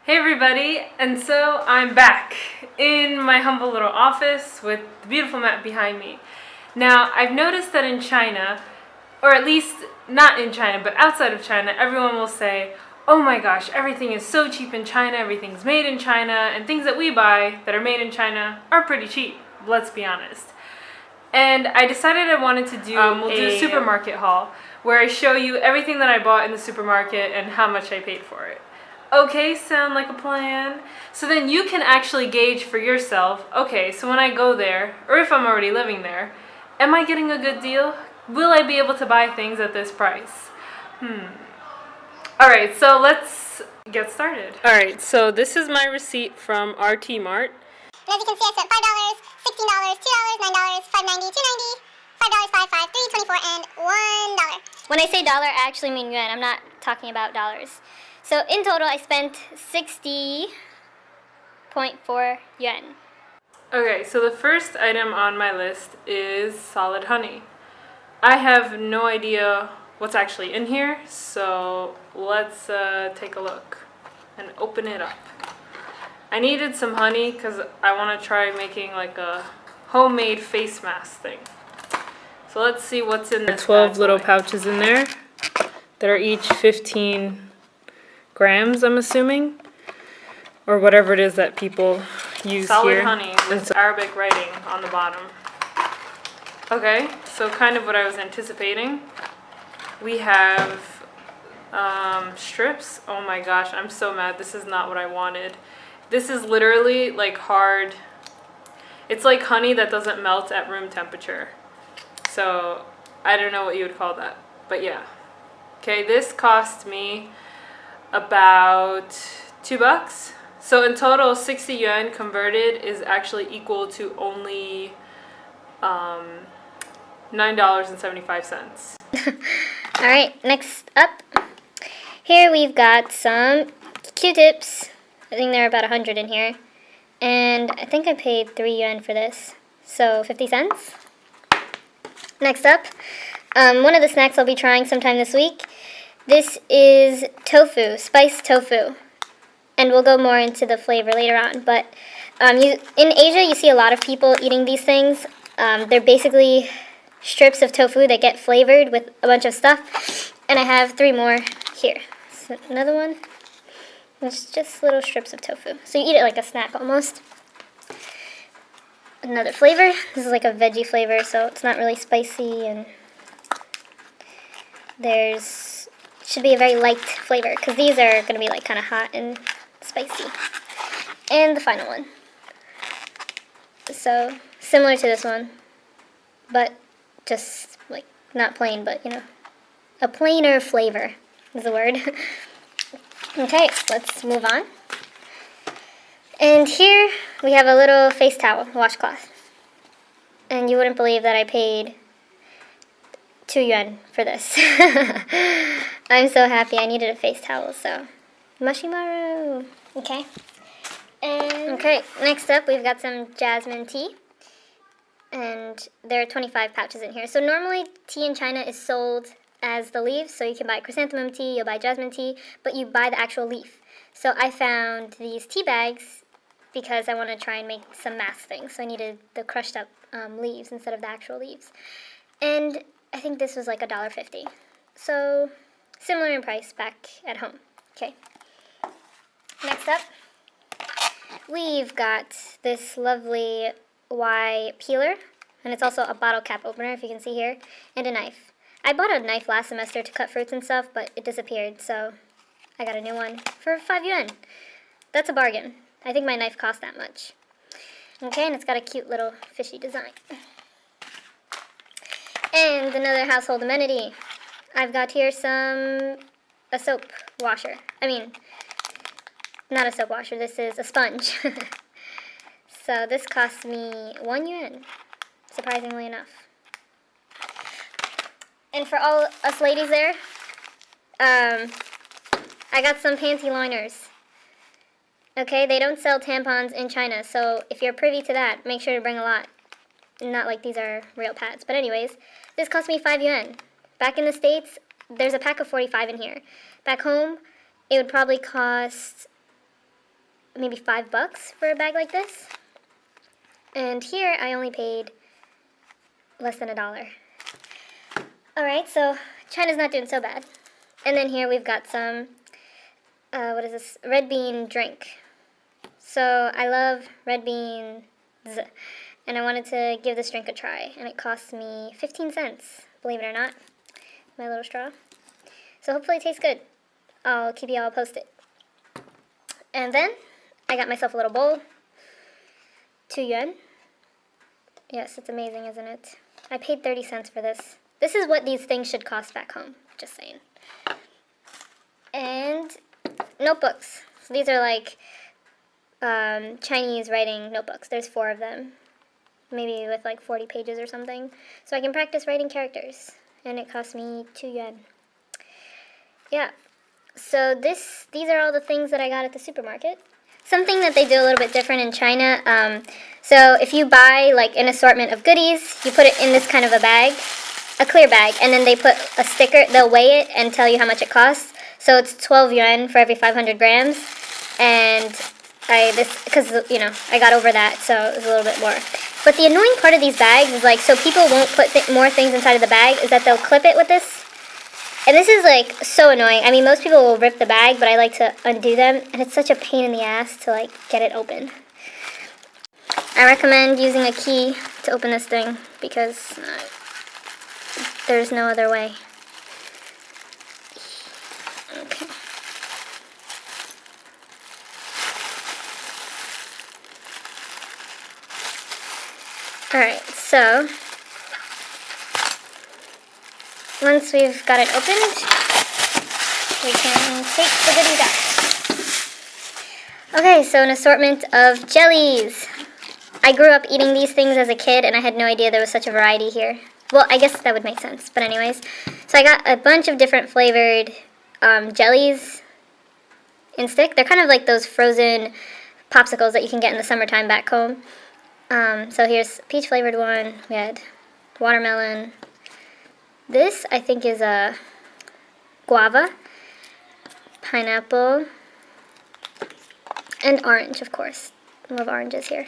Hey everybody, and so I'm back in my humble little office with the beautiful map behind me. Now, I've noticed that in China, or at least not in China, but outside of China, everyone will say, oh my gosh, everything is so cheap in China, everything's made in China, and things that we buy that are made in China are pretty cheap, let's be honest. And I decided I wanted to do a supermarket haul where I show you everything that I bought in the supermarket and how much I paid for it. Okay, sound like a plan? So then you can actually gauge for yourself, okay, so when I go there, or if I'm already living there, am I getting a good deal? Will I be able to buy things at this price? Alright, so let's get started. Alright, so this is my receipt from RT-mart. And as you can see, I spent $5, $16, $2, $9, $5.90, $2.90, $5, $5, $5, $3, $24, and $1. When I say dollar, I actually mean yuan. I'm not talking about dollars. So in total, I spent 60.4 yuan. Okay, so the first item on my list is solid honey. I have no idea what's actually in here, so let's take a look and open it up. I needed some honey because I want to try making like a homemade face mask thing. So let's see what's in this. 12 little pouches in there that are each 15 grams, I'm assuming, or whatever it is that people use solid here. Solid honey with Arabic writing on the bottom. Okay, so kind of what I was anticipating. We have strips. Oh my gosh, I'm so mad. This is not what I wanted. This is literally like hard. It's like honey that doesn't melt at room temperature. So I don't know what you would call that, but yeah. Okay, this cost me about $2. So in total, 60 yuan converted is actually equal to only $9.75. All right, next up, here we've got some Q-tips. I think there are about 100 in here. And I think I paid 3 yuan for this, so 50 cents. Next up, one of the snacks I'll be trying sometime this week. This is tofu, spiced tofu. And we'll go more into the flavor later on. But in Asia, you see a lot of people eating these things. They're basically strips of tofu that get flavored with a bunch of stuff. And I have 3 more here. So another one. It's just little strips of tofu. So you eat it like a snack almost. Another flavor. This is like a veggie flavor, so it's not really spicy. And should be a very light flavor, because these are going to be like kind of hot and spicy. And the final one. So, similar to this one, but just like not plain, but you know, a plainer flavor is the word. Okay, let's move on. And here we have a little face towel, washcloth. And you wouldn't believe that I paid 2 yuan for this. I'm so happy. I needed a face towel, so Mashimaru. Okay. Okay, next up we've got some jasmine tea. And there are 25 pouches in here. So normally tea in China is sold as the leaves, so you can buy chrysanthemum tea, you'll buy jasmine tea, but you buy the actual leaf. So I found these tea bags because I want to try and make some mask things. So I needed the crushed up leaves instead of the actual leaves. And I think this was like $1.50. So similar in price back at home. Okay. Next up, we've got this lovely Y peeler, and it's also a bottle cap opener, if you can see here, and a knife. I bought a knife last semester to cut fruits and stuff, but it disappeared, so I got a new one for 5 yuan. That's a bargain. I think my knife cost that much. Okay, and it's got a cute little fishy design. And another household amenity. I've got here a soap washer. I mean, not a soap washer, this is a sponge. So this cost me 1 yuan, surprisingly enough. And for all us ladies there, I got some panty liners. Okay, they don't sell tampons in China, so if you're privy to that, make sure to bring a lot. Not like these are real pads. But anyways, this cost me 5 yuan. Back in the States, there's a pack of 45 in here. Back home, it would probably cost maybe $5 for a bag like this. And here I only paid less than $1. Alright, so China's not doing so bad. And then here we've got some, what is this? Red bean drink. So I love red beans, and I wanted to give this drink a try. And it cost me 15 cents, believe it or not, my little straw. So hopefully it tastes good. I'll keep you all posted. And then I got myself a little bowl, 2 yuan. Yes, it's amazing, isn't it? I paid 30 cents for this. This is what these things should cost back home, just saying. And notebooks. So these are like Chinese writing notebooks. There's 4 of them, maybe with like 40 pages or something. So I can practice writing characters. And it cost me 2 yuan. Yeah. So these are all the things that I got at the supermarket. Something that they do a little bit different in China. So if you buy like an assortment of goodies, you put it in this kind of a bag, a clear bag, and then they put a sticker. They'll weigh it and tell you how much it costs. So it's 12 yuan for every 500 grams, and because I got over that, so it was a little bit more. But the annoying part of these bags is like, so people won't put more things inside of the bag, is that they'll clip it with this. And this is like so annoying. I mean, most people will rip the bag, but I like to undo them, and it's such a pain in the ass to like get it open. I recommend using a key to open this thing because there's no other way. Okay. Alright, so once we've got it opened, we can take the goodies out. Okay, so an assortment of jellies. I grew up eating these things as a kid, and I had no idea there was such a variety here. Well, I guess that would make sense, but anyways. So I got a bunch of different flavored jellies in stick. They're kind of like those frozen popsicles that you can get in the summertime back home. So here's peach flavored one. We had watermelon. This, I think, is a guava, pineapple, and orange, of course. I love oranges here.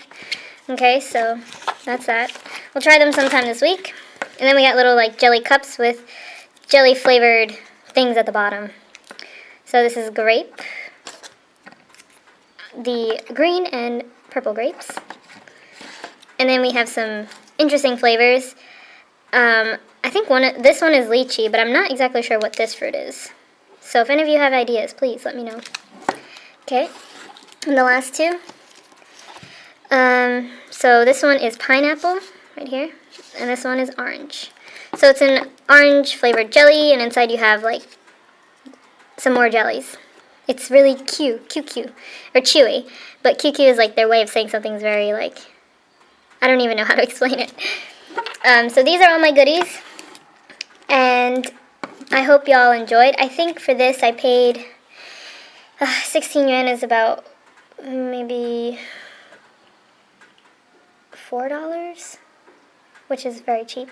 Okay, so that's that. We'll try them sometime this week. And then we got little like jelly cups with jelly flavored things at the bottom. So this is grape, the green and purple grapes. And then we have some interesting flavors. I think this one is lychee, but I'm not exactly sure what this fruit is. So if any of you have ideas, please let me know. Okay, and the last two. So this one is pineapple, right here, and this one is orange. So it's an orange flavored jelly, and inside you have like some more jellies. It's really QQ, or chewy, but QQ is like their way of saying something's very like, I don't even know how to explain it. So these are all my goodies, and I hope y'all enjoyed. I think for this I paid 16 yuan is about maybe $4, which is very cheap.